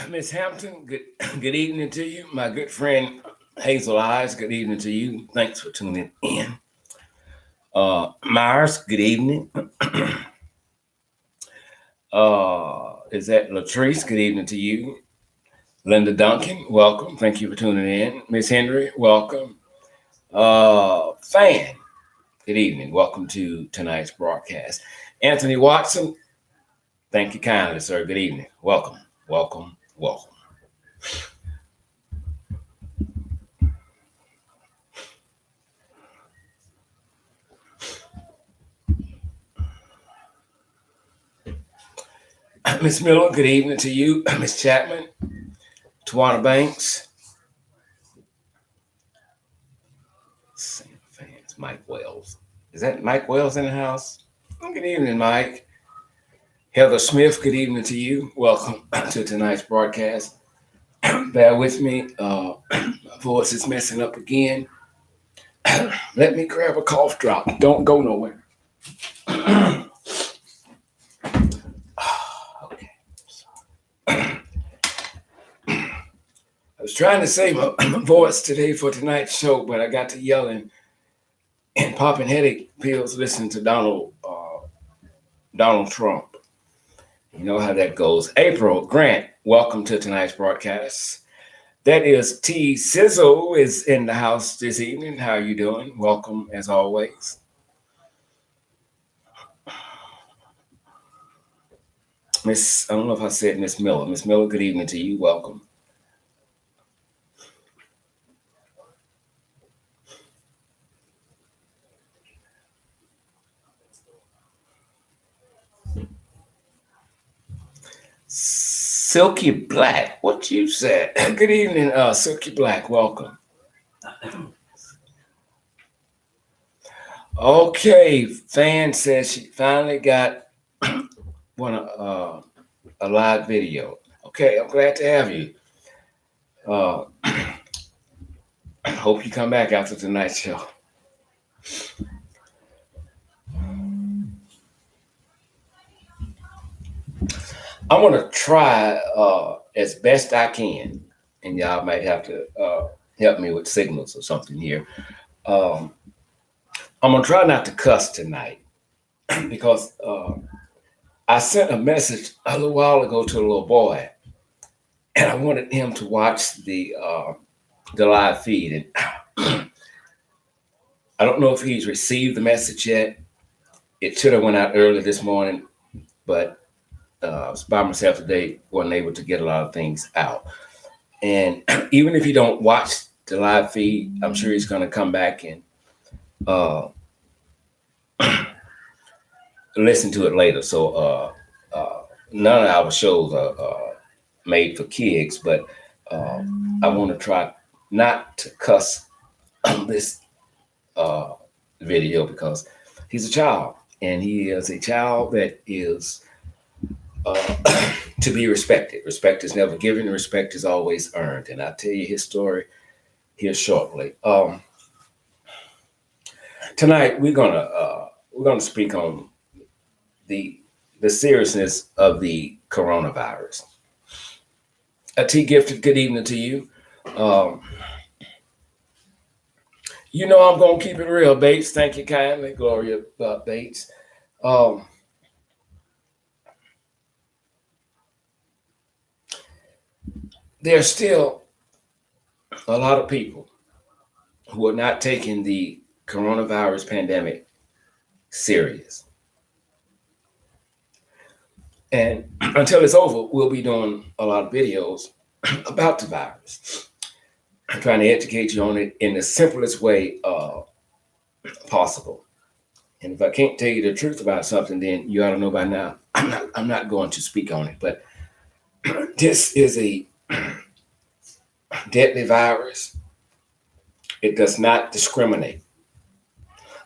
Miss Hampton, good evening to you. My good friend Hazel Eyes, good evening to you. Thanks for tuning in. Myers, good evening. Is that Latrice? Good evening to you. Linda Duncan, welcome. Thank you for tuning in. Miss Henry, welcome. Fan, good evening. Welcome to tonight's broadcast. Anthony Watson, thank you kindly, sir. Good evening. Welcome, welcome, welcome. Miss Miller, good evening to you. Miss Chapman, Tawana Banks, fans, Mike Wells. Is that Mike Wells in the house? Good evening, Mike. Heather Smith, good evening to you. Welcome to tonight's broadcast. Bear with me. My voice is messing up again. Let me grab a cough drop. Don't go nowhere. Okay. I was trying to save my voice today for tonight's show, but I got to yelling and popping headache pills listening to Donald Trump. You know how that goes. April Grant, welcome to tonight's broadcast. That is T Sizzle is in the house this evening. How are you doing? Welcome as always. I don't know if I said Miss Miller. Miss Miller, good evening to you. Welcome. Silky Black, what you said? Good evening, Silky Black. Welcome. Okay, fan says she finally got a live video. Okay, I'm glad to have you. Hope you come back after tonight's show. I'm gonna try as best I can, and y'all might have to help me with signals or something here. I'm gonna try not to cuss tonight because I sent a message a little while ago to a little boy, and I wanted him to watch the live feed, and I don't know if he's received the message yet. It should have went out early this morning, but I was by myself today, wasn't able to get a lot of things out. And even if you don't watch the live feed, I'm sure he's going to come back and listen to it later. So none of our shows are made for kids, but I want to try not to cuss on this video because he's a child, and he is a child that is to be respected. Respect is never given, respect is always earned. And I'll tell you his story here shortly. Tonight we're gonna speak on the seriousness of the coronavirus. T Gifted, good evening to you. You know I'm gonna keep it real, Bates. Thank you kindly, Gloria Bates. There's still a lot of people who are not taking the coronavirus pandemic serious. And until it's over, we'll be doing a lot of videos about the virus, trying to educate you on it in the simplest way possible. And if I can't tell you the truth about something, then you ought to know by now. I'm not going to speak on it, but this is a deadly virus. It does not discriminate.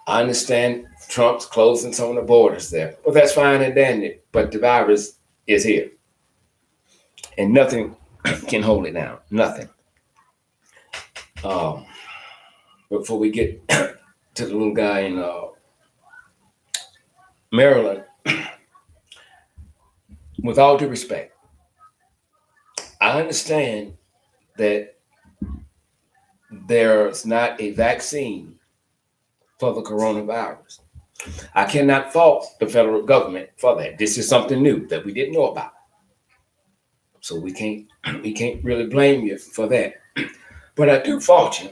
I understand Trump's closing some of the borders there, but that's fine and dandy. But the virus is here, and nothing can hold it down. Nothing. Before we get to the little guy in Maryland, with all due respect, I understand that there's not a vaccine for the coronavirus. I cannot fault the federal government for that. This is something new that we didn't know about. So we can't really blame you for that. But I do fault you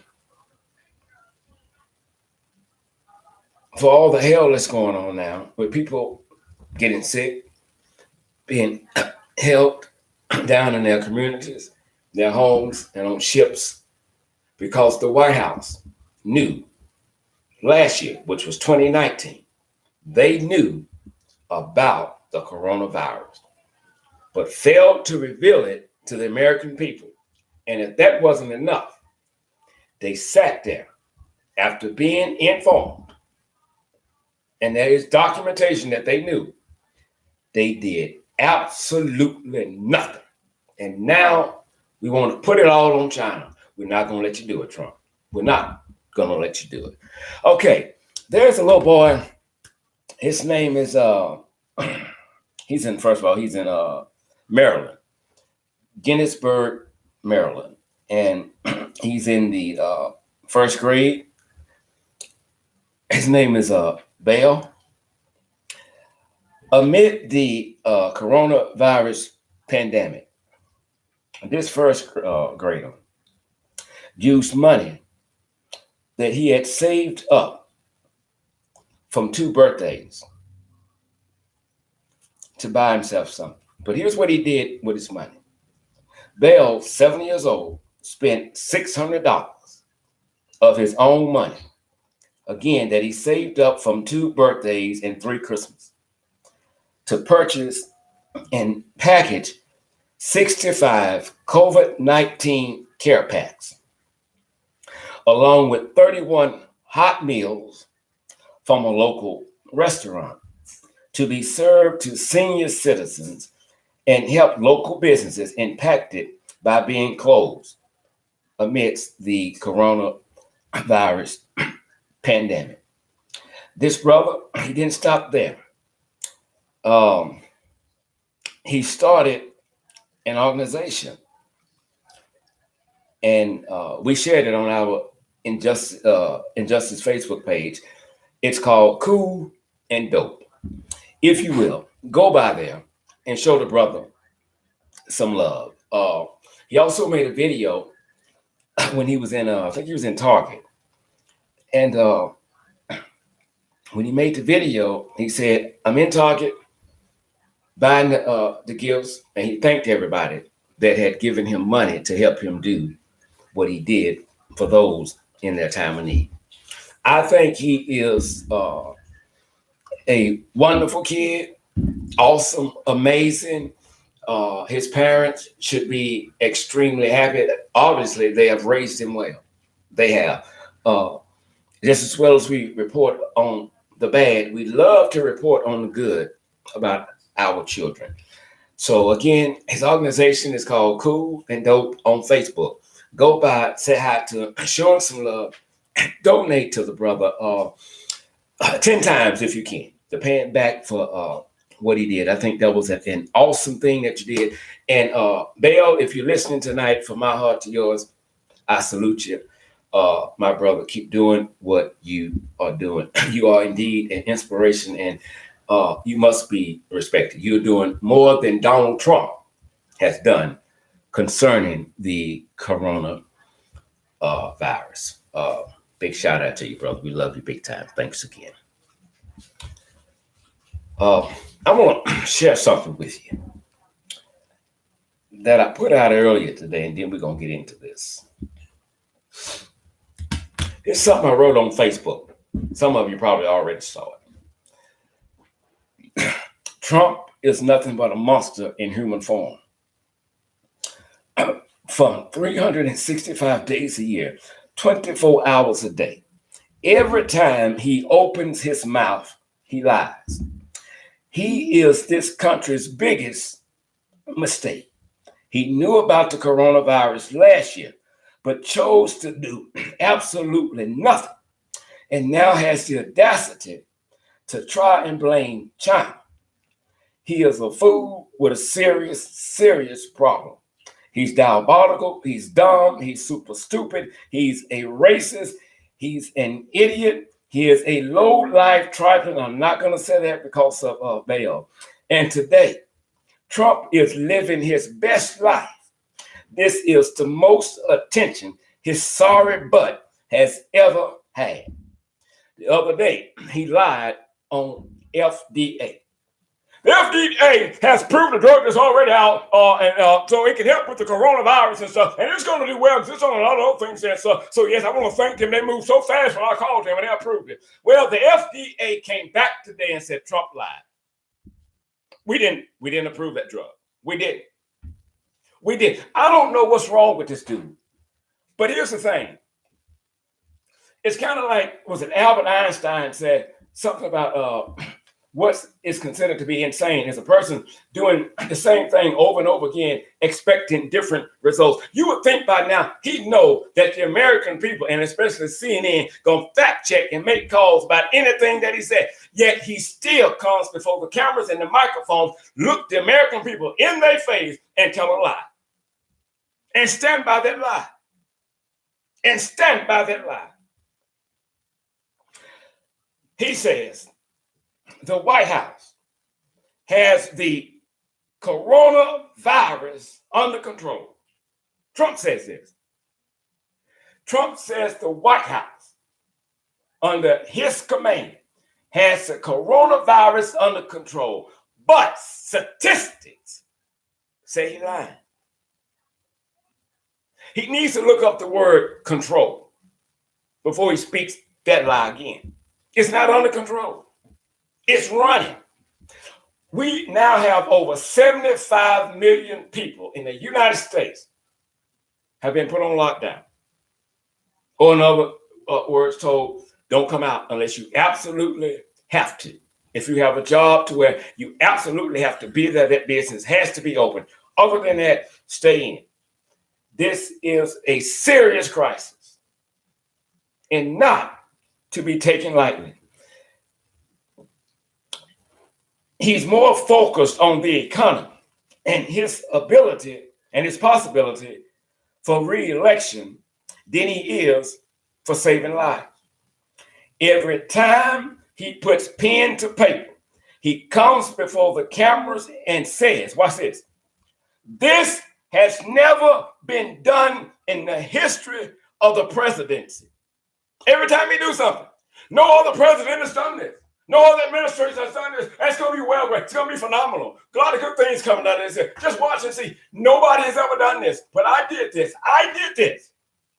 for all the hell that's going on now with people getting sick, being held down in their communities, their homes, and on ships because the White House knew last year, which was 2019, they knew about the coronavirus, but failed to reveal it to the American people. And if that wasn't enough, they sat there after being informed, and there is documentation that they knew, they did absolutely nothing. And now we want to put it all on China. We're not going to let you do it, Trump. We're not going to let you do it. Okay, there's a little boy. His name is, he's in Maryland, Gettysburg, Maryland. And he's in the first grade. His name is Bale. Amid the coronavirus pandemic, this first grader used money that he had saved up from 2 birthdays to buy himself something. But here's what he did with his money. Bell, 7 years old, spent $600 of his own money, again, that he saved up from 2 birthdays and 3 Christmas, to purchase and package 65 COVID-19 care packs, along with 31 hot meals from a local restaurant to be served to senior citizens and help local businesses impacted by being closed amidst the coronavirus pandemic. This brother, he didn't stop there. He started an organization, and we shared it on our Injustice Facebook page. It's called Cool and Dope. If you will, go by there and show the brother some love. He also made a video when he was I think he was in Target. And when he made the video, he said, I'm in Target buying the gifts, and he thanked everybody that had given him money to help him do what he did for those in their time of need. I think he is a wonderful kid, awesome, amazing. His parents should be extremely happy. Obviously, they have raised him well. They have. Just as well as we report on the bad, we love to report on the good about our children. So again, his organization is called Cool and Dope on Facebook. Go by, say hi to him, show him some love, donate to the brother 10 times if you can, to pay him back for what he did. I think that was an awesome thing that you did. And Bale, if you're listening tonight, from my heart to yours, I salute you. My brother, keep doing what you are doing. You are indeed an inspiration, and you must be respected. You're doing more than Donald Trump has done concerning the corona virus. Big shout out to you, brother. We love you big time. Thanks again. I want to share something with you that I put out earlier today, and then we're going to get into this. It's something I wrote on Facebook. Some of you probably already saw it. Trump is nothing but a monster in human form. From 365 days a year, 24 hours a day. Every time he opens his mouth, he lies. He is this country's biggest mistake. He knew about the coronavirus last year, but chose to do absolutely nothing, and now has the audacity to try and blame China. He is a fool with a serious, serious problem. He's diabolical. He's dumb. He's super stupid. He's a racist. He's an idiot. He is a low-life trifling. I'm not going to say that because of Baal. And today, Trump is living his best life. This is the most attention his sorry butt has ever had. The other day, he lied on FDA. The FDA has proved the drug is already out, so it can help with the coronavirus and stuff, and it's going to do well because it's on a lot of other things and stuff. So yes, I want to thank them. They moved so fast when I called them and they approved it. Well, the FDA came back today and said Trump lied. We didn't approve that drug. We did. I don't know what's wrong with this dude, but here's the thing. It's kind of like, was it Albert Einstein said something about what is considered to be insane is a person doing the same thing over and over again, expecting different results. You would think by now he'd know that the American people, and especially CNN, gonna fact check and make calls about anything that he said. Yet he still comes before the cameras and the microphones, look the American people in their face and tell a lie. And stand by that lie. He says the White House has the coronavirus under control. Trump says this. Trump says the White House, under his command, has the coronavirus under control. But statistics say he's lying. He needs to look up the word control before he speaks that lie again. It's not under control. It's running. We now have over 75 million people in the United States have been put on lockdown. Or in other words told, don't come out unless you absolutely have to. If you have a job to where you absolutely have to be there, that business has to be open. Other than that, stay in. This is a serious crisis and not to be taken lightly. He's more focused on the economy and his ability and his possibility for re-election than he is for saving lives. Every time he puts pen to paper, he comes before the cameras and says, watch this, this has never been done in the history of the presidency. Every time he do something, no other president has done this. No other administration has done this. That's going to be well great. It's going to be phenomenal. A lot of good things coming out of this. Just watch and see. Nobody has ever done this, but I did this.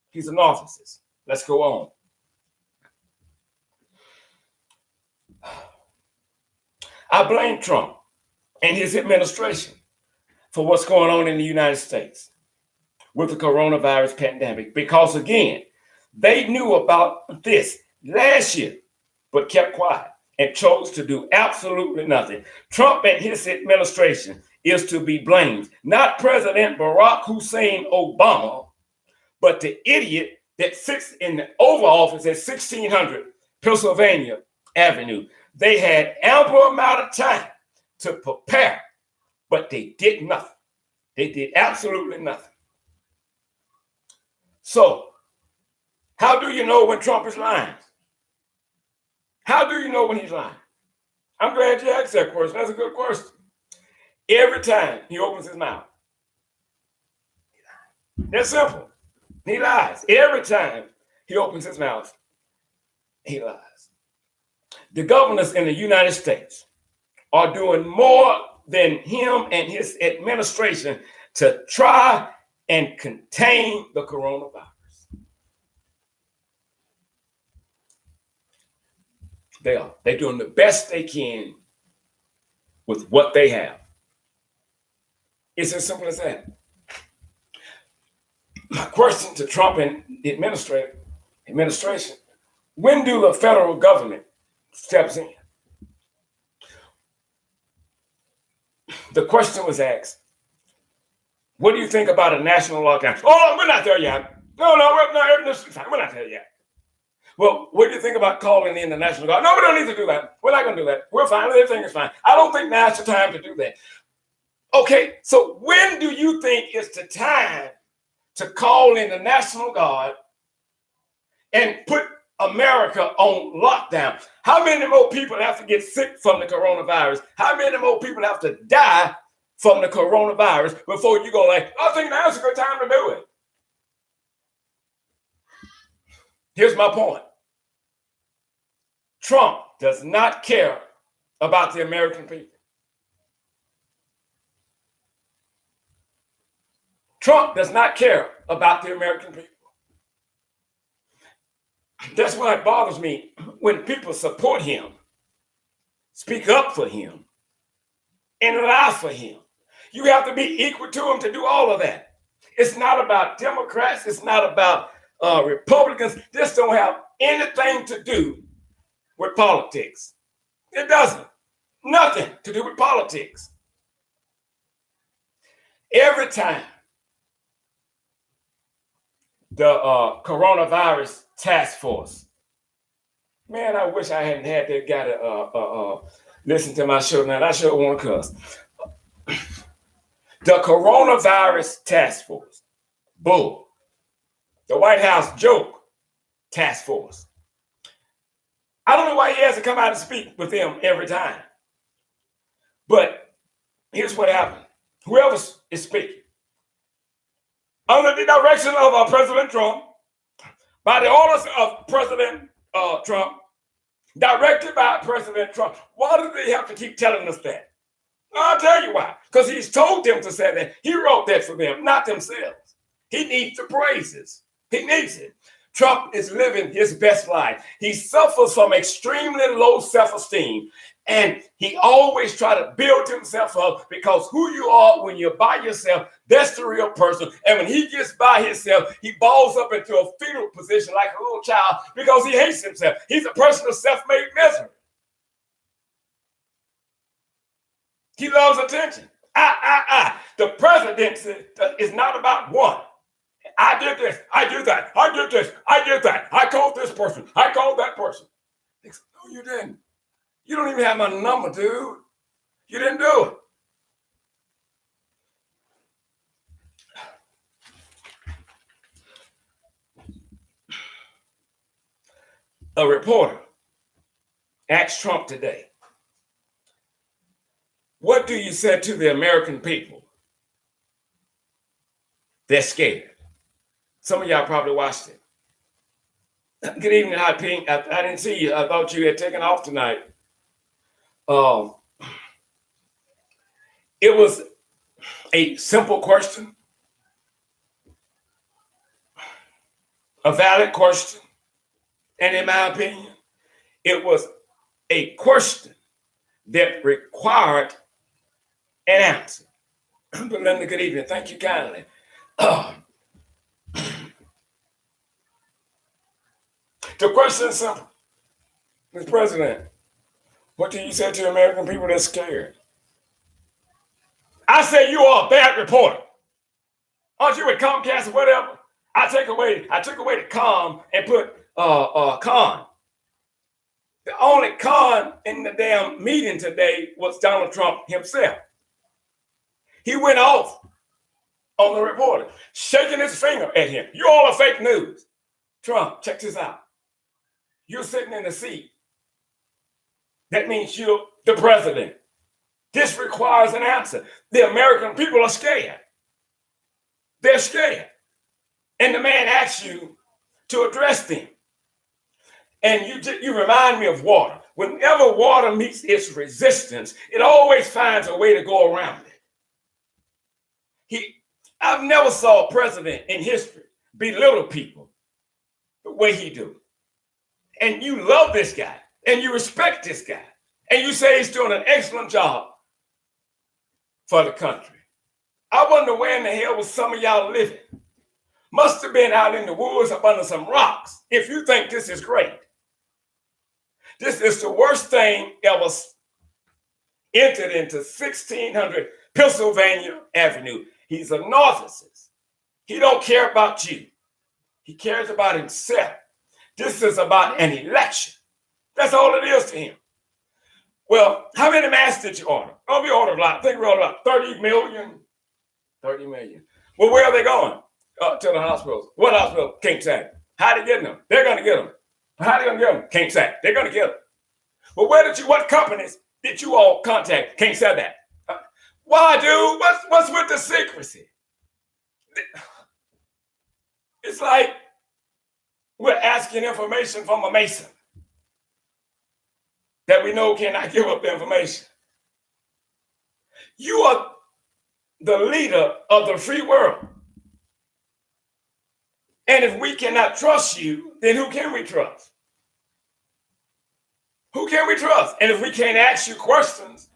He's a narcissist. Let's go on. I blame Trump and his administration for what's going on in the United States with the coronavirus pandemic, because again, they knew about this last year, but kept quiet and chose to do absolutely nothing. Trump and his administration is to be blamed, not President Barack Hussein Obama, but the idiot that sits in the Oval Office at 1600 Pennsylvania Avenue. They had ample amount of time to prepare, but they did nothing. They did absolutely nothing. So, how do you know when Trump is lying? How do you know when he's lying? I'm glad you asked that question. That's a good question. Every time he opens his mouth, that's simple. He lies. Every time he opens his mouth, he lies. The governors in the United States are doing more than him and his administration to try and contain the coronavirus. They are. They're doing the best they can with what they have. It's as simple as that. My question to Trump and the administration, when do the federal government steps in? The question was asked, what do you think about a national lockdown? Oh, we're not there yet. No, we're not there yet. Well, what do you think about calling in the National Guard? No, we don't need to do that. We're not going to do that. We're fine. Everything is fine. I don't think now's the time to do that. Okay, so when do you think is the time to call in the National Guard and put America on lockdown? How many more people have to get sick from the coronavirus? How many more people have to die from the coronavirus before you go like, I think now's a good time to do it? Here's my point. Trump does not care about the American people. Trump does not care about the American people. That's why it bothers me when people support him, speak up for him, and lie for him. You have to be equal to him to do all of that. It's not about Democrats. It's not about Republicans. This don't have anything to do with politics. It doesn't. Nothing to do with politics. Every time the coronavirus task force, man, I wish I hadn't had that guy to listen to my show now. I sure want to cuss. The coronavirus task force, bull. The White House joke task force. I don't know why he has to come out and speak with them every time. But here's what happened. Whoever is speaking, under the direction of President Trump, by the orders of President Trump, directed by President Trump. Why do they have to keep telling us that? I'll tell you why. Because he's told them to say that. He wrote that for them, not themselves. He needs the praises. He needs it. Trump is living his best life. He suffers from extremely low self-esteem. And he always tries to build himself up because who you are when you're by yourself, that's the real person. And when he gets by himself, he balls up into a fetal position like a little child because he hates himself. He's a person of self-made misery. He loves attention. The presidency is not about one. I did this. I did that. I did this. I did that. I called this person. I called that person. No, you didn't. You don't even have my number, dude. You didn't do it. A reporter asked Trump today, what do you say to the American people? They're scared. Some of y'all probably watched it. Good evening, Hot Pink. I didn't see you. I thought you had taken off tonight. It was a simple question, a valid question, and in my opinion, it was a question that required an answer. Belinda, good evening. Thank you kindly. The question is simple. Mr. President, what do you say to American people that's scared? I say you are a bad reporter. Aren't you with Comcast or whatever? I took away the com and put con. The only con in the damn meeting today was Donald Trump himself. He went off on the reporter, shaking his finger at him. You all are fake news. Trump, check this out. You're sitting in the seat. That means you're the president. This requires an answer. The American people are scared. They're scared. And the man asks you to address them. And you remind me of water. Whenever water meets its resistance, it always finds a way to go around it. I've never saw a president in history belittle people the way he do. And you love this guy, and you respect this guy, and you say he's doing an excellent job for the country. I wonder where in the hell was some of y'all living. Must have been out in the woods up under some rocks if you think this is great. This is the worst thing ever entered into 1600 Pennsylvania Avenue. He's a narcissist. He don't care about you. He cares about himself. This is about an election. That's all it is to him. Well, how many masks did you order? Oh, we ordered a lot. I think we ordered about 30 million. 30 million. Well, where are they going? To the hospitals. What hospital? Can't say. How they getting them? They're going to get them. How they going to get them? Can't say. They're going to get them. Well, what companies did you all contact? Can't say that. Why, dude? What's with the secrecy? It's like we're asking information from a Mason that we know cannot give up the information. You are the leader of the free world. And if we cannot trust you, then who can we trust? Who can we trust? And if we can't ask you questions,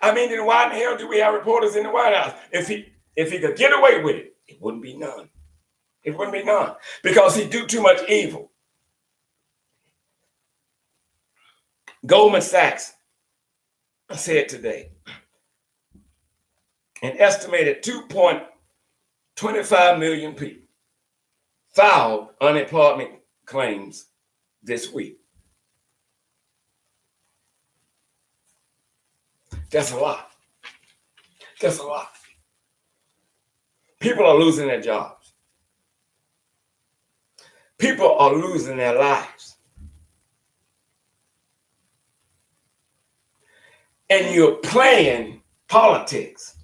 then why in the hell do we have reporters in the White House? If he could get away with it, it wouldn't be none. It wouldn't be none. Because he do too much evil. Goldman Sachs said today, an estimated 2.25 million people filed unemployment claims this week. That's a lot. That's a lot. People are losing their jobs. People are losing their lives. And you're playing politics.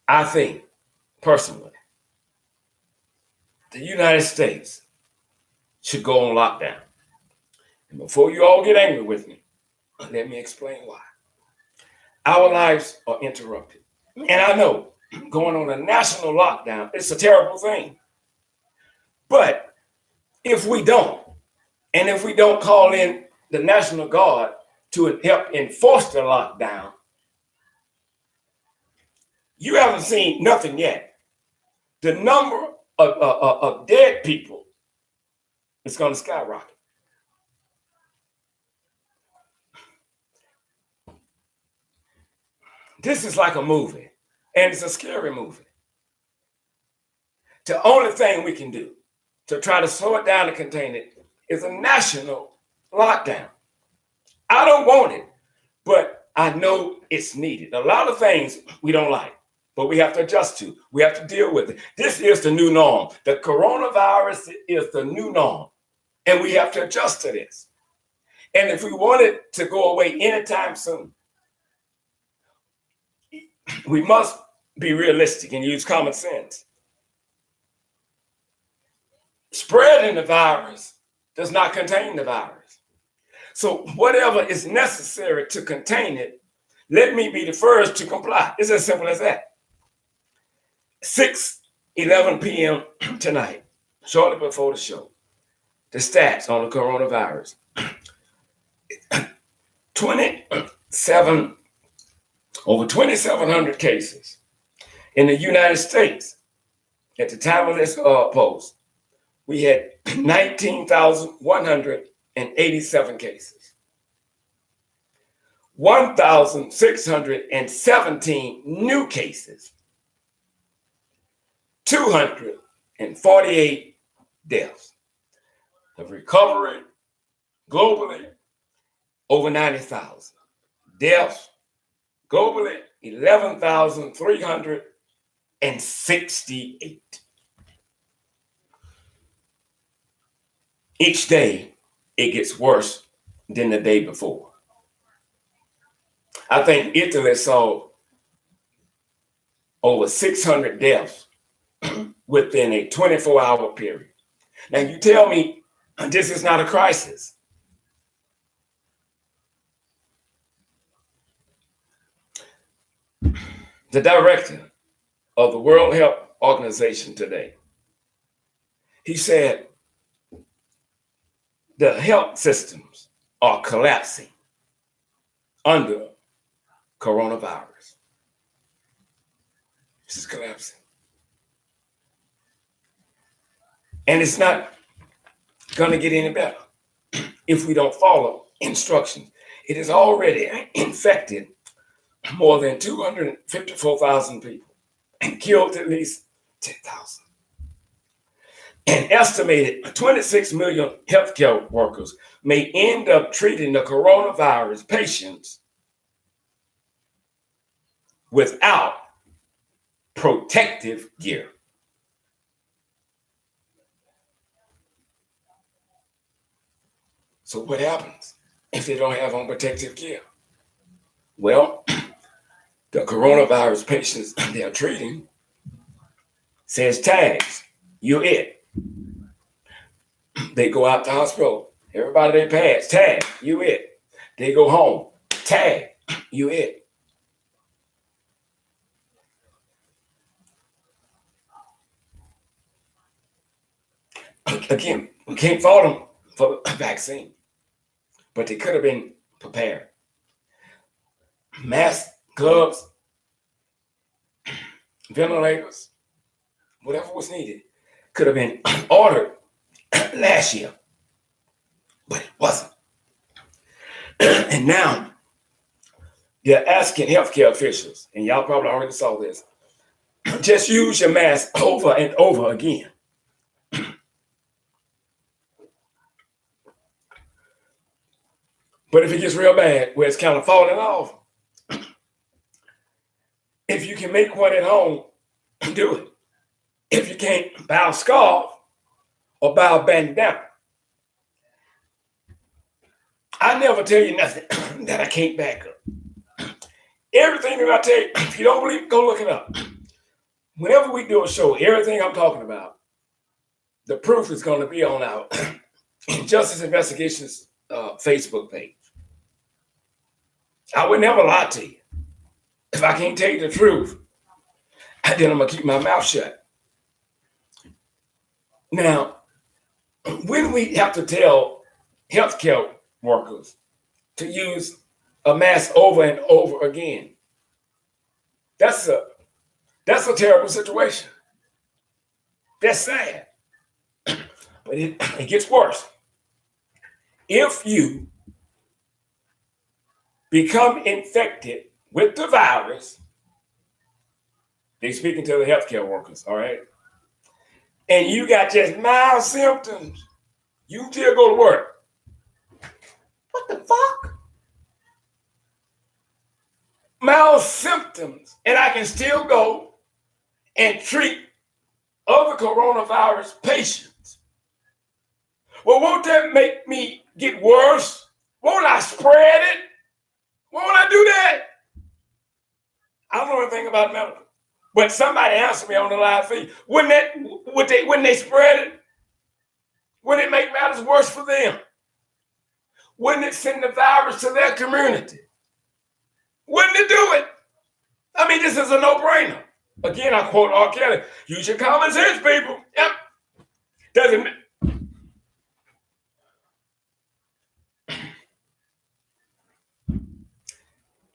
I think, personally, the United States should go on lockdown. And before you all get angry with me, let me explain why. Our lives are interrupted. And I know going on a national lockdown, it's a terrible thing. But if we don't, and if we don't call in the National Guard to help enforce the lockdown, you haven't seen nothing yet. The number of dead people is going to skyrocket. This is like a movie, and it's a scary movie. The only thing we can do to try to slow it down and contain it is a national lockdown. I don't want it, but I know it's needed. A lot of things we don't like, but we have to adjust to. We have to deal with it. This is the new norm. The coronavirus is the new norm, and we have to adjust to this. And if we want it to go away anytime soon, we must be realistic and use common sense. Spreading the virus does not contain the virus. So whatever is necessary to contain it, let me be the first to comply. It's as simple as that. 6:11 p.m. tonight, shortly before the show, the stats on the coronavirus. over 2,700 cases in the United States. At the time of this post, we had 19,187 cases. 1,617 new cases. 248 deaths. The recovery globally, over 90,000. Deaths globally, 11,368. Each day, it gets worse than the day before. I think Italy saw over 600 deaths within a 24-hour period. Now, you tell me this is not a crisis. The director of the World Health Organization today, he said the health systems are collapsing under coronavirus. This is collapsing. And it's not going to get any better if we don't follow instructions. It has already infected more than 254,000 people. and killed at least 10,000. An estimated 26 million healthcare workers may end up treating the coronavirus patients without protective gear. So what happens if they don't have on protective gear? Well, the coronavirus patients they're treating says tags, you it. They go out to the hospital, everybody they pass, tag, you it. They go home, tag, you it. Again, we can't fault them for a vaccine, but they could have been prepared. Masks, gloves, ventilators, whatever was needed, could have been ordered last year, but it wasn't. And now they're asking healthcare officials, and y'all probably already saw this, just use your mask over and over again. But if it gets real bad, where it's kind of falling off, if you can make one at home, do it. If you can't, buy a scarf or buy a bandana. I never tell you nothing that I can't back up. Everything that I tell you, if you don't believe, go look it up. Whenever we do a show, everything I'm talking about, the proof is going to be on our Justice Investigations Facebook page. I would never lie to you. If I can't tell you the truth, then I'm going to keep my mouth shut. Now, when we have to tell healthcare workers to use a mask over and over again, that's a terrible situation. That's sad. But it gets worse. If you become infected with the virus, they're speaking to the healthcare workers, all right? And you got just mild symptoms, you still go to work. What the fuck? Mild symptoms, and I can still go and treat other coronavirus patients. Well, won't that make me get worse? Won't I spread it? Won't I do that? I don't know anything about medical, but somebody answered me on the live feed. Wouldn't they spread it? Wouldn't it make matters worse for them? Wouldn't it send the virus to their community? Wouldn't it do it? I mean, this is a no-brainer. Again, I quote R. Kelly, use your common sense, people. Yep. Doesn't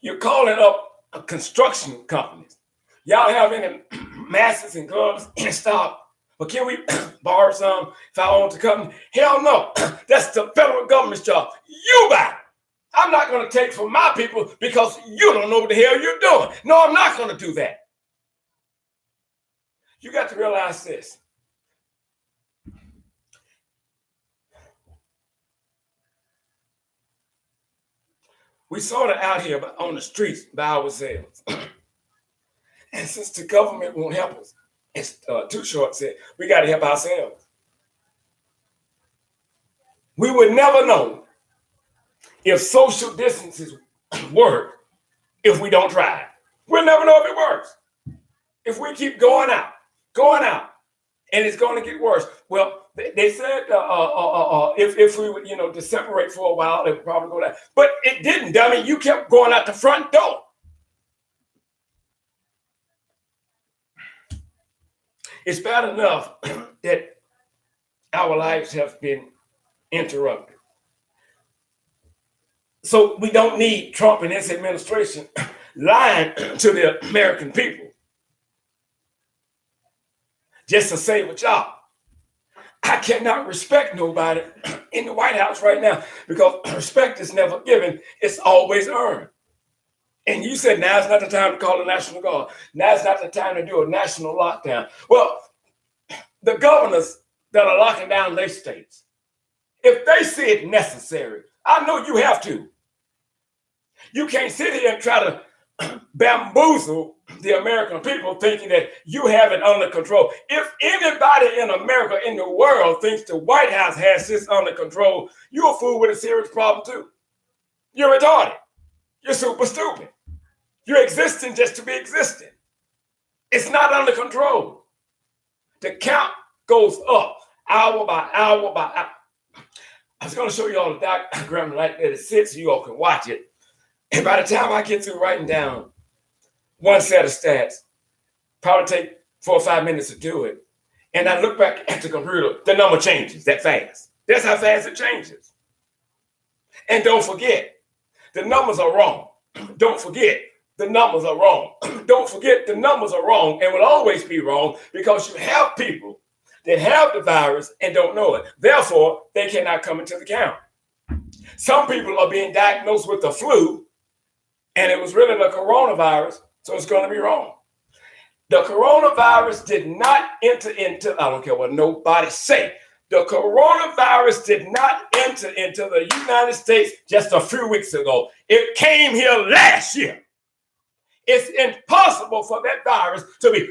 You're calling up a construction companies. Y'all have any masks and gloves in stock? But can we borrow some if I own the company? Hell no. That's the federal government's job. You buy it. I'm not going to take from my people because you don't know what the hell you're doing. No, I'm not going to do that. You got to realize this. We sort of out here on the streets by ourselves. And since the government won't help us, as Too Short said, we got to help ourselves. We would never know if social distances work if we don't try it. We'll never know if it works. If we keep going out, and it's going to get worse. Well, they said if we would, to separate for a while, it would probably go down. But it didn't, dummy. You kept going out the front door. It's bad enough that our lives have been interrupted. So we don't need Trump and his administration lying to the American people just to save a job. I cannot respect nobody in the White House right now because respect is never given. It's always earned. And you said now's not the time to call the National Guard. Now's not the time to do a national lockdown. Well, the governors that are locking down their states, if they see it necessary, I know you have to. You can't sit here and try to bamboozle the American people thinking that you have it under control. If anybody in America, in the world, thinks the White House has this under control, you're a fool with a serious problem too. You're retarded. You're super stupid. You're existing just to be existing. It's not under control. The count goes up hour by hour by hour. I was going to show you all the diagram like that it sits so you all can watch it. And by the time I get through writing down one set of stats, probably take 4 or 5 minutes to do it. And I look back at the computer, the number changes that fast. That's how fast it changes. And don't forget, the numbers are wrong. Don't forget, the numbers are wrong. Don't forget, the numbers are wrong and will always be wrong because you have people that have the virus and don't know it. Therefore, they cannot come into the count. Some people are being diagnosed with the flu, and it was really the coronavirus, so it's going to be wrong. The coronavirus did not enter into, I don't care what nobody say, the coronavirus did not enter into the United States just a few weeks ago. It came here last year. It's impossible for that virus to be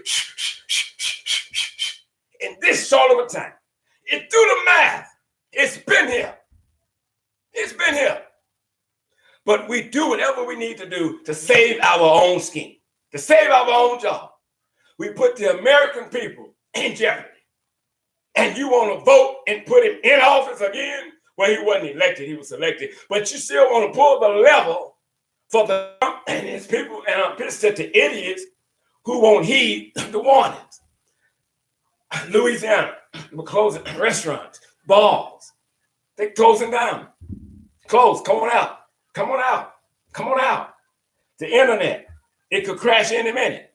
in this short of a time. It do the math. It's been here. It's been here. But we do whatever we need to do to save our own skin, to save our own job. We put the American people in jeopardy. And you want to vote and put him in office again? Well, he wasn't elected, he was elected. But you still want to pull the level for the and his people, and I'm pissed at the idiots who won't heed the warnings. Louisiana, we're closing restaurants, bars. They're closing down. Close, come on out. Come on out. Come on out. The internet, it could crash any minute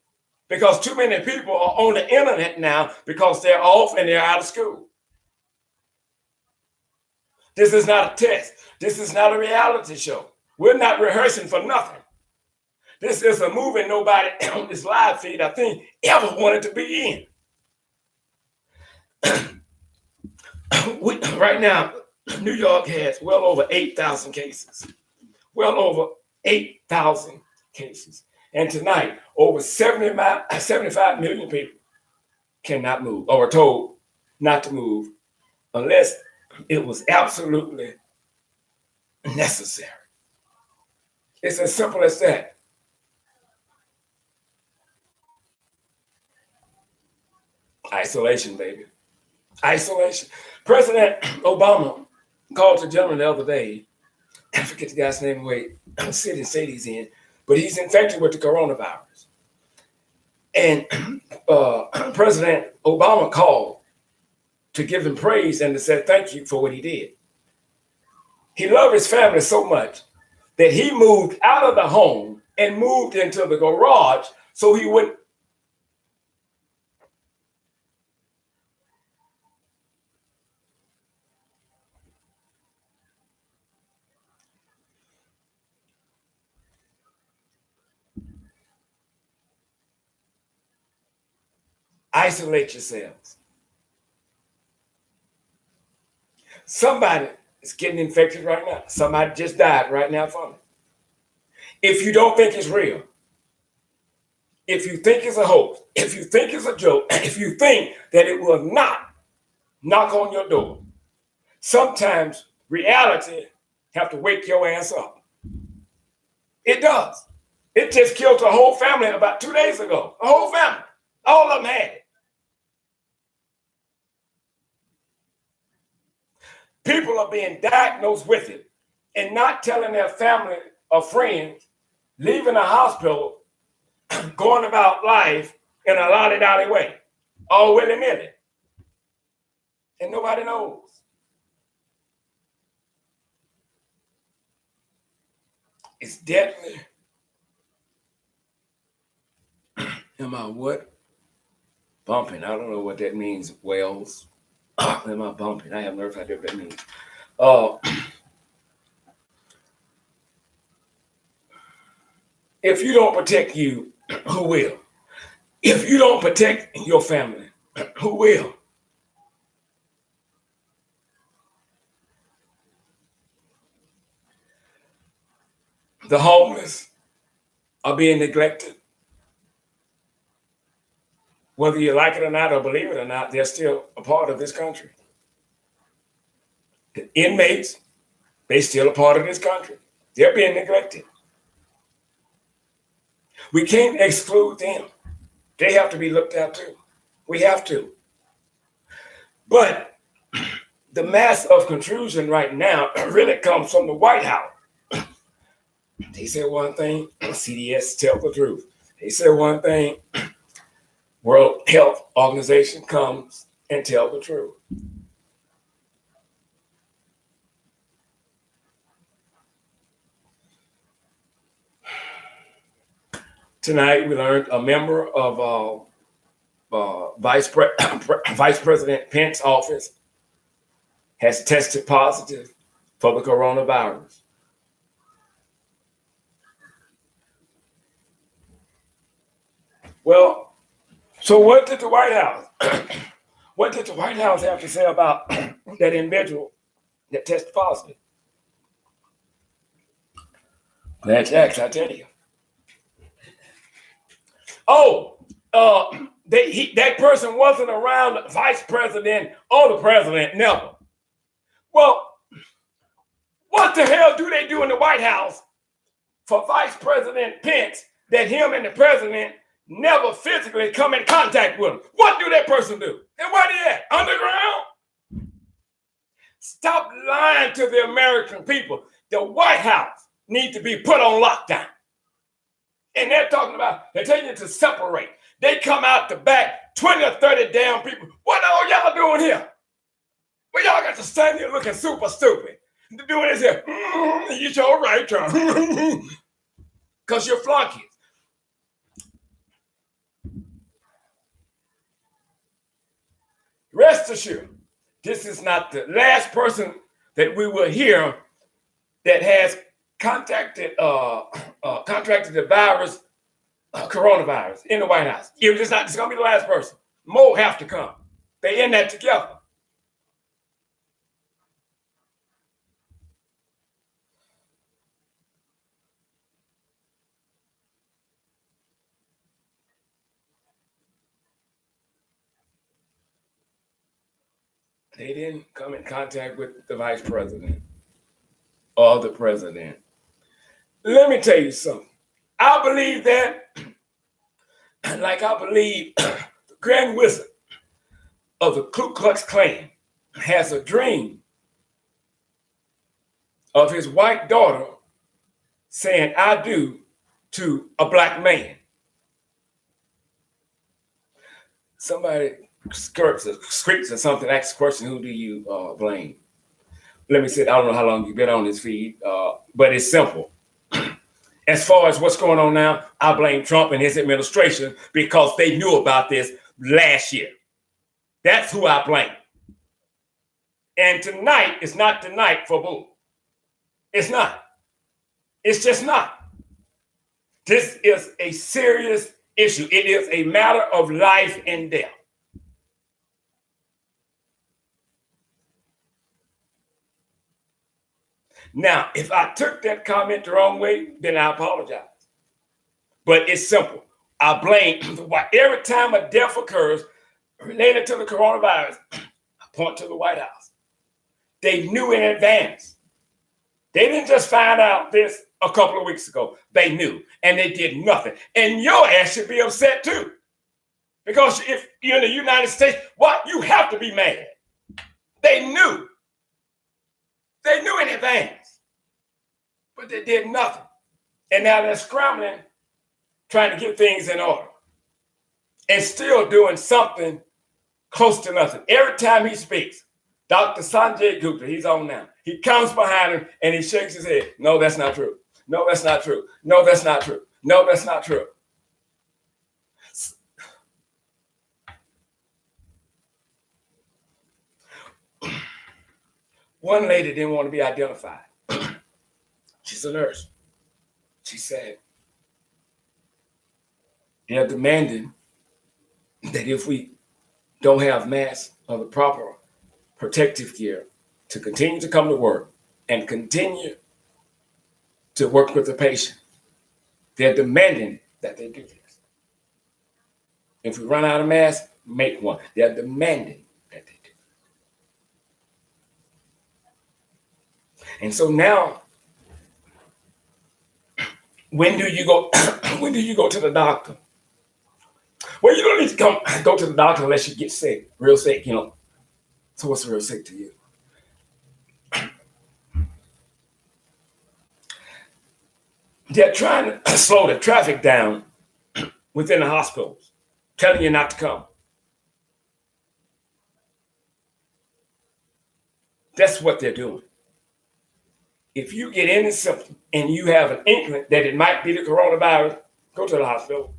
because too many people are on the internet now because they're off and they're out of school. This is not a test. This is not a reality show. We're not rehearsing for nothing. This is a movie nobody on this live feed, I think, ever wanted to be in. Right now, New York has well over 8,000 cases. Well over 8,000 cases. And tonight, over 75 million people cannot move or are told not to move unless it was absolutely necessary. It's as simple as that. Isolation, baby. Isolation. President Obama called the gentleman the other day. I forget the guy's name. Wait, city he's in, but he's infected with the coronavirus. And President Obama called to give him praise and to say thank you for what he did. He loved his family so much that he moved out of the home and moved into the garage so he wouldn't. Isolate yourselves. Somebody is getting infected right now. Somebody just died right now from it. If you don't think it's real, if you think it's a hoax, if you think it's a joke, if you think that it will not knock on your door, sometimes reality have to wake your ass up. It does. It just killed a whole family about 2 days ago. A whole family. All of them had it. People are being diagnosed with it and not telling their family or friends, leaving the hospital, going about life in a lolly-dolly way, all willy-nilly. And nobody knows. It's deadly. Am I what? Bumping. I don't know what that means, Wells. Am I bumping? I have no idea what that means. If you don't protect you, who will? If you don't protect your family, who will? The homeless are being neglected. Whether you like it or not or believe it or not, they're still a part of this country. The inmates, they still a part of this country. They're being neglected. We can't exclude them. They have to be looked at too. We have to. But the mass of confusion right now really comes from the White House. They say one thing, CDS tell the truth. They say one thing, World Health Organization comes and tell the truth. Tonight we learned a member of Vice President Pence's office has tested positive for the coronavirus. Well, so what did the White House? What did the White House have to say about that individual that tested positive? Glad you asked, I tell you. Oh, that person wasn't around the vice president or the president, never. Well, what the hell do they do in the White House for Vice President Pence that him and the president never physically come in contact with him? What do that person do? And where they at? Underground? Stop lying to the American people. The White House needs to be put on lockdown. And they're telling you to separate. They come out the back, 20 or 30 damn people. What are y'all doing here? Well, y'all got to stand here looking super stupid. Doing this here. You sure right, Trump. Because you're flunkies. Rest assured, this is not the last person that we will hear that has contracted the virus, coronavirus, in the White House. It's going to be the last person. More have to come. They in that together. They didn't come in contact with the vice president or the president. Let me tell you something. I believe that, like I believe the Grand Wizard of the Ku Klux Klan has a dream of his white daughter saying, I do, to a black man. Somebody skirts or screeches or something, asks the question, who do you blame? Let me say, I don't know how long you've been on this feed, but it's simple. As far as what's going on now, I blame Trump and his administration because they knew about this last year. That's who I blame. And tonight is not the night for boo. It's not. It's just not. This is a serious issue. It is a matter of life and death. Now, if I took that comment the wrong way, then I apologize. But it's simple. I blame every time a death occurs related to the coronavirus, I point to the White House. They knew in advance. They didn't just find out this a couple of weeks ago. They knew, and they did nothing. And your ass should be upset too. Because if you're in the United States, what? You have to be mad. They knew. They knew in advance. But they did nothing. And now they're scrambling, trying to get things in order. And still doing something close to nothing. Every time he speaks, Dr. Sanjay Gupta, he's on now. He comes behind him and he shakes his head. No, that's not true. No, that's not true. No, that's not true. No, that's not true. One lady didn't want to be identified. She's a nurse. She said, They're demanding that if we don't have masks or the proper protective gear to continue to come to work and continue to work with the patient, they're demanding that they do this. If we run out of masks, make one. They're demanding that they do. And so now, when do you go? When do you go to the doctor? Well, you don't need to go to the doctor unless you get sick, real sick, you know. So what's real sick to you? They're trying to slow the traffic down within the hospitals, telling you not to come. That's what they're doing. If you get any symptom and you have an inkling that it might be the coronavirus, go to the hospital.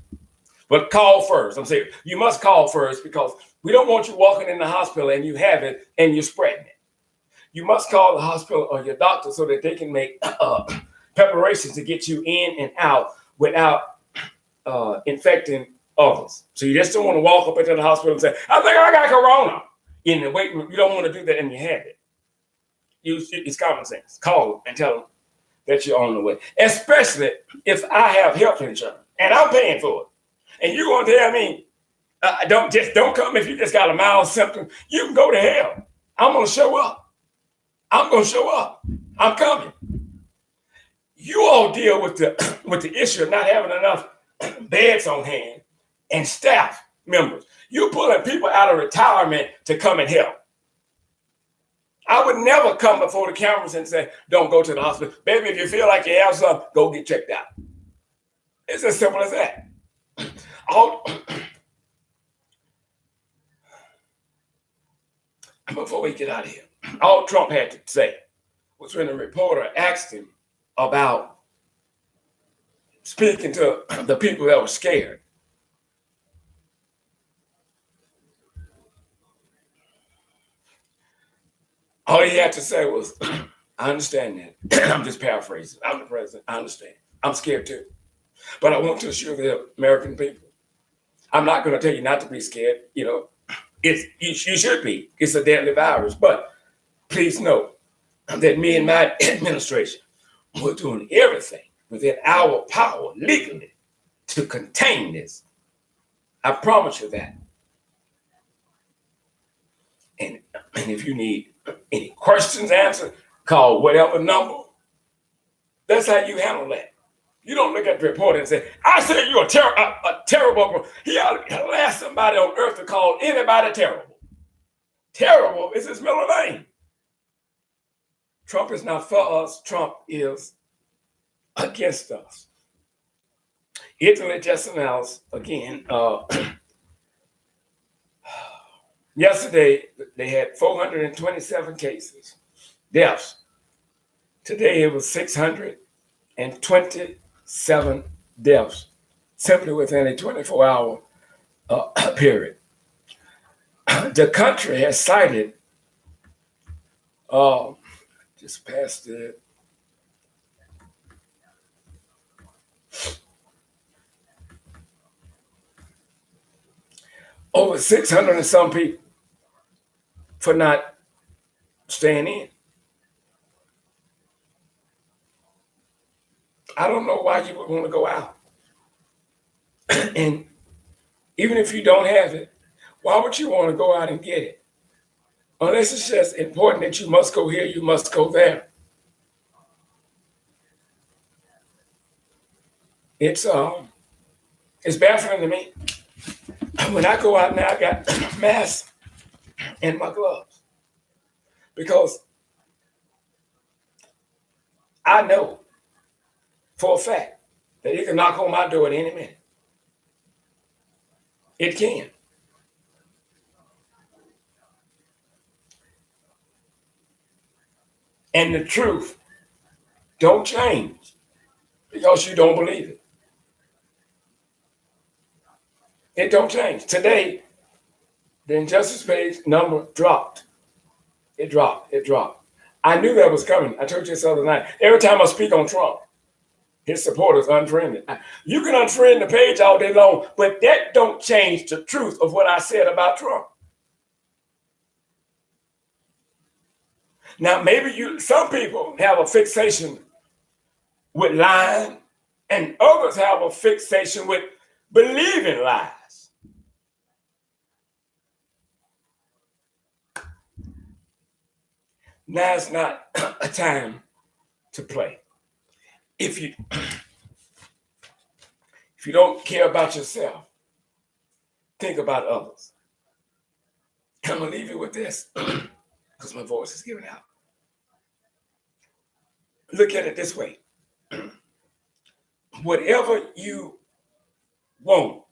But call first. I'm saying you must call first because we don't want you walking in the hospital and you have it and you're spreading it. You must call the hospital or your doctor so that they can make preparations to get you in and out without infecting others. So you just don't want to walk up into the hospital and say, I think I got corona. In the waiting room, you don't want to do that and you have it. It's common sense. Call them and tell them that you're on the way. Especially if I have health insurance and I'm paying for it. And you're going to tell me, don't come if you just got a mild symptom. You can go to hell. I'm going to show up. I'm going to show up. I'm coming. You all deal with the issue of not having enough beds on hand and staff members. You're pulling people out of retirement to come and help. I would never come before the cameras and say, don't go to the hospital. Baby, if you feel like you have something, go get checked out. It's as simple as that. Before we get out of here, all Trump had to say was when a reporter asked him about speaking to the people that were scared. All he had to say was, I understand that. I'm just paraphrasing. I'm the president. I understand. I'm scared too. But I want to assure the American people, I'm not going to tell you not to be scared. You know, you should be. It's a deadly virus. But please know that me and my administration, we're doing everything within our power legally to contain this. I promise you that. And if you need any questions answered, call whatever number. That's how you handle that. You don't look at the reporter and say, I said you're a terrible. He ought to ask somebody on earth to call anybody terrible. Terrible is his middle name. Trump is not for us. Trump is against us. Italy just announced again, yesterday they had 427 cases, deaths. Today it was 627 deaths, simply within a 24-hour period. The country has cited, just passed it, over 600 and some people for not staying in. I don't know why you would want to go out. And even if you don't have it, why would you want to go out and get it? Unless it's just important that you must go here, you must go there. It's baffling to me. When I go out now, I got masks and my gloves because I know for a fact that it can knock on my door at any minute. It can. And the truth don't change because you don't believe it. It don't change. Today, the injustice page number dropped. It dropped. I knew that was coming. I told you this the other night. Every time I speak on Trump, His supporters unfriended. You can unfriend the page all day long, but that don't change the truth of what I said about Trump. Now, maybe some people have a fixation with lying, and others have a fixation with believing lies. Now it's not a time to play. If you don't care about yourself, think about others. I'm gonna leave you with this because my voice is giving out. Look at it this way. Whatever you want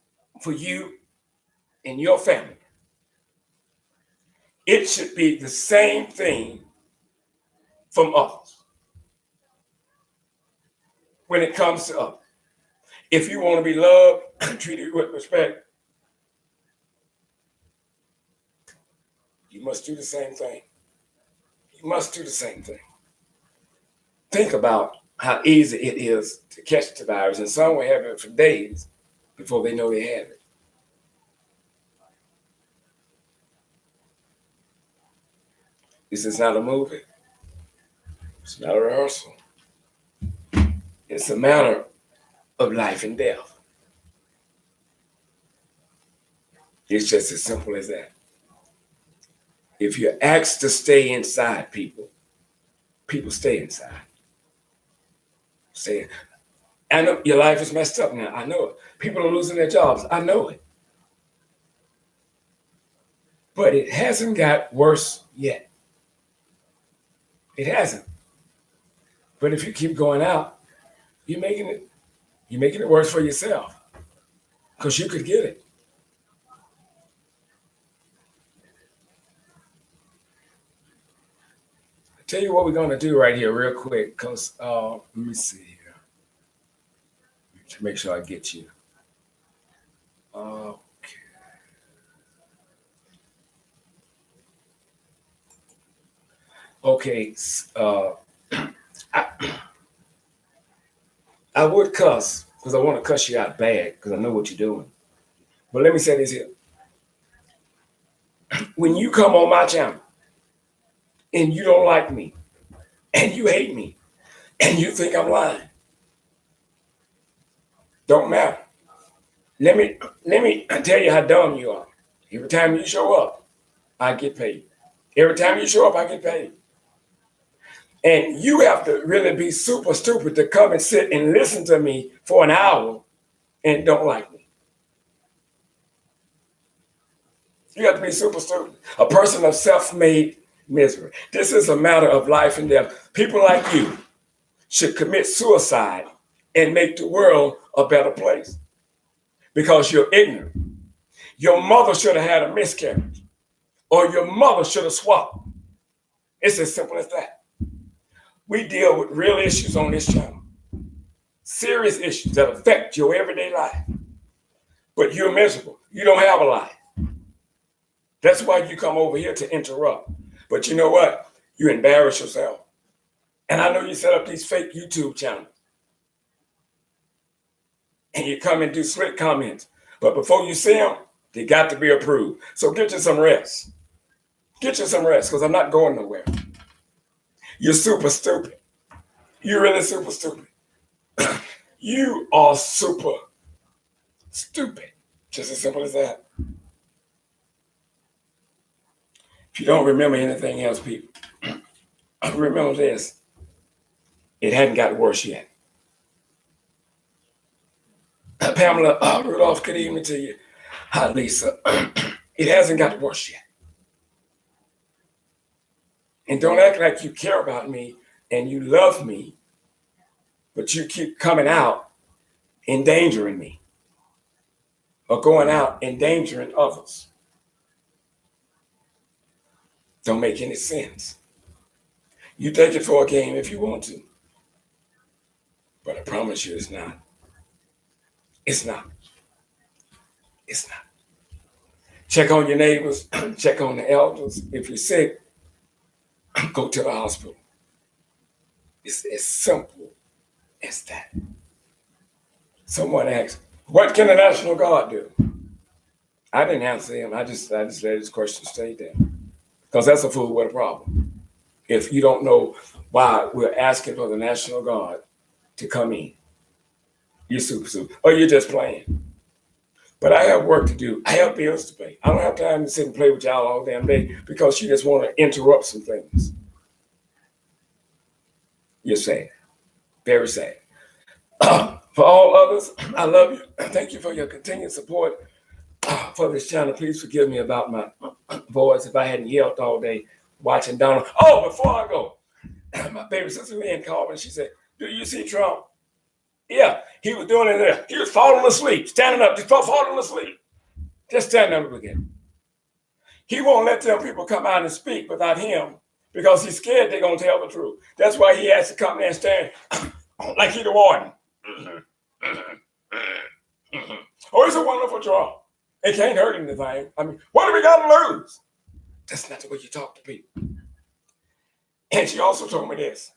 for you and your family, it should be the same thing from others when it comes to others. If you want to be loved, treated with respect, you must do the same thing. You must do the same thing. Think about how easy it is to catch the virus, and some will have it for days before they know they have it. This is not a movie. It's not a rehearsal. It's a matter of life and death. It's just as simple as that. If you're asked to stay inside, people stay inside. Stay. I know your life is messed up now. I know it. People are losing their jobs. I know it. But it hasn't got worse yet. It hasn't. But if you keep going out, you're making it worse for yourself. Because you could get it. I'll tell you what we're going to do right here real quick, because let me see here. To make sure I get you. Okay. Okay. I would cuss because I want to cuss you out bad because I know what you're doing. But let me say this here. When you come on my channel and you don't like me and you hate me and you think I'm lying, don't matter. Let me tell you how dumb you are. Every time you show up, I get paid. Every time you show up, I get paid. And you have to really be super stupid to come and sit and listen to me for an hour and don't like me. You have to be super stupid. A person of self-made misery. This is a matter of life and death. People like you should commit suicide and make the world a better place because you're ignorant. Your mother should have had a miscarriage or your mother should have swapped. It's as simple as that. We deal with real issues on this channel. Serious issues that affect your everyday life. But you're miserable. You don't have a life. That's why you come over here to interrupt. But you know what? You embarrass yourself. And I know you set up these fake YouTube channels. And you come and do slick comments. But before you see them, they got to be approved. So get you some rest. Get you some rest because I'm not going nowhere. You're super stupid. You're really super stupid. You are super stupid. Just as simple as that. If you don't remember anything else, people, remember this. It hadn't got worse yet. Pamela Rudolph, good evening to you. Hi, Lisa. It hasn't got worse yet. And don't act like you care about me and you love me, but you keep coming out endangering me or going out endangering others. Don't make any sense. You take it for a game if you want to. But I promise you it's not. It's not. It's not. Check on your neighbors. Check on the elders. If you're sick, go to the hospital. It's as simple as that. Someone asked, what can the National Guard do? I didn't answer him. I just let his question stay there. Because that's a fool with a problem. If you don't know why we're asking for the National Guard to come in, you're super, or you're just playing. But I have work to do. I have bills to pay. I don't have time to sit and play with y'all all damn day because you just want to interrupt some things. You're sad. Very sad. For all others, I love you. Thank you for your continued support for this channel. Please forgive me about my voice if I hadn't yelled all day watching Donald. Oh, before I go, my baby sister Lynn called me and she said, do you see Trump? Yeah, he was doing it there. He was falling asleep, standing up, just falling asleep. Just standing up again. He won't let them people come out and speak without him because he's scared they're going to tell the truth. That's why he has to come there and stand like he's the warden. Oh, it's a wonderful draw. It can't hurt anything. I mean, what do we got to lose? That's not the way you talk to people. And she also told me this.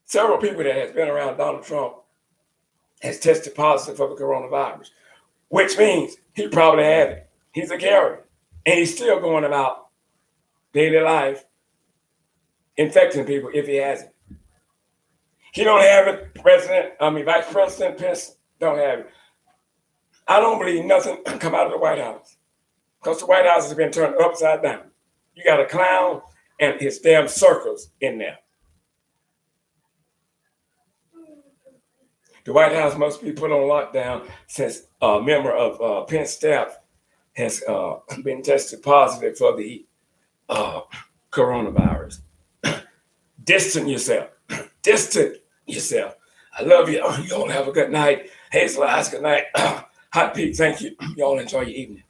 Several people that has been around Donald Trump has tested positive for the coronavirus, which means he probably had it. He's a carrier. And he's still going about daily life infecting people if he has it. He don't have it. Vice President Pence don't have it. I don't believe nothing come out of the White House because the White House has been turned upside down. You got a clown and his damn circles in there. The White House must be put on lockdown since a member of Pence staff has been tested positive for the coronavirus. Distance yourself. Distance yourself. I love you. You all have a good night. Hazel eyes, good night. Hot Pete, thank you. You all enjoy your evening.